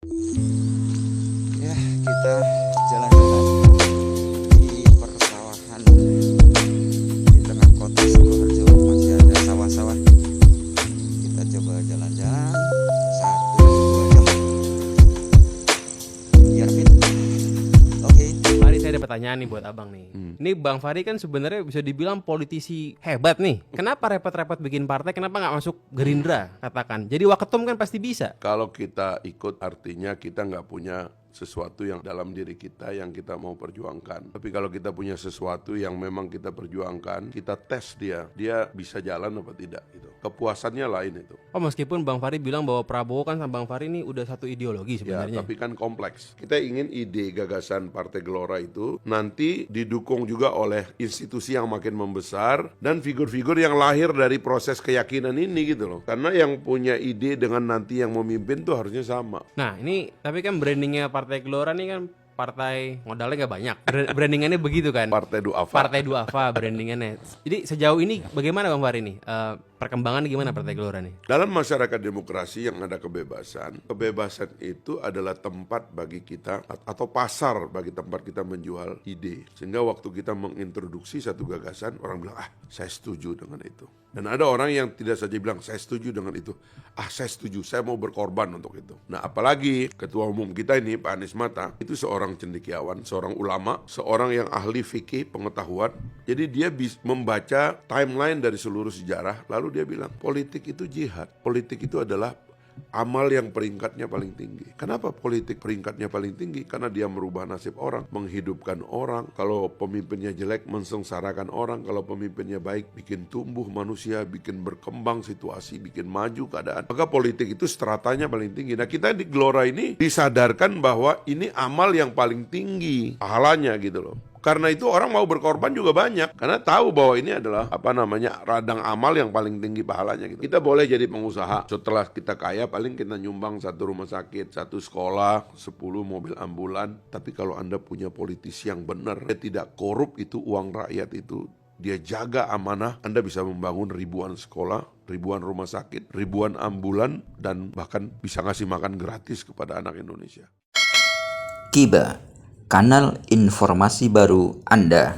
Ya, kita jalan-jalan di persawahan di tengah kota Sukoharjo. Masih ada sawah-sawah. Kita coba jalan-jalan 1-2 jam biar fit. Oke. Mari saya ada pertanyaan nih buat abang nih. Ini Bang Fahri kan sebenarnya bisa dibilang politisi hebat nih. Kenapa repot-repot bikin partai? Kenapa nggak masuk Gerindra? Katakan. Jadi waketum kan pasti bisa. Kalau kita ikut artinya kita nggak punya sesuatu yang dalam diri kita yang kita mau perjuangkan. Tapi kalau kita punya sesuatu yang memang kita perjuangkan, kita tes dia bisa jalan apa tidak gitu. Kepuasannya lain itu. Oh, meskipun Bang Fahri bilang bahwa Prabowo kan sama Bang Fahri ini udah satu ideologi Ya, sebenarnya. tapi kan kompleks. Kita ingin ide gagasan Partai Gelora itu nanti didukung juga oleh institusi yang makin membesar dan figur-figur yang lahir dari proses keyakinan ini gitu loh. Karena yang punya ide dengan nanti yang memimpin tuh harusnya sama. Nah, ini tapi kan brandingnya Partai Gelora nih kan partai modalnya nggak banyak. Brandingannya begitu kan. Partai Duafa. Partai Duafa brandingannya. Jadi sejauh ini bagaimana Bang Fahri nih? Perkembangan gimana Partai Gelora nih? Dalam masyarakat demokrasi yang ada kebebasan itu adalah tempat bagi kita atau pasar bagi tempat kita menjual ide. Sehingga waktu kita mengintroduksi satu gagasan, orang bilang, saya setuju dengan itu. Dan ada orang yang tidak saja bilang, saya setuju dengan itu. Saya setuju, saya mau berkorban untuk itu. Nah, apalagi ketua umum kita ini, Pak Anies Mata, itu seorang cendekiawan, seorang ulama, seorang yang ahli fikih, pengetahuan. Jadi dia membaca timeline dari seluruh sejarah, lalu dia bilang, politik itu jihad. Politik itu adalah amal yang peringkatnya paling tinggi. Kenapa politik peringkatnya paling tinggi? Karena dia merubah nasib orang, menghidupkan orang. Kalau pemimpinnya jelek, mensengsarakan orang. Kalau pemimpinnya baik, bikin tumbuh manusia, bikin berkembang situasi, bikin maju keadaan. Maka politik itu stratanya paling tinggi. Nah, kita di Gelora ini disadarkan bahwa ini amal yang paling tinggi pahalanya gitu loh. Karena itu orang mau berkorban juga banyak. Karena tahu bahwa ini adalah radang amal yang paling tinggi pahalanya gitu. Kita boleh jadi pengusaha. Setelah kita kaya paling kita nyumbang 1 rumah sakit, 1 sekolah, 10 mobil ambulan. Tapi kalau Anda punya politisi yang benar, dia tidak korup itu uang rakyat itu. Dia jaga amanah, Anda bisa membangun ribuan sekolah, ribuan rumah sakit, ribuan ambulan, dan bahkan bisa ngasih makan gratis kepada anak Indonesia. Kiba, kanal informasi baru Anda.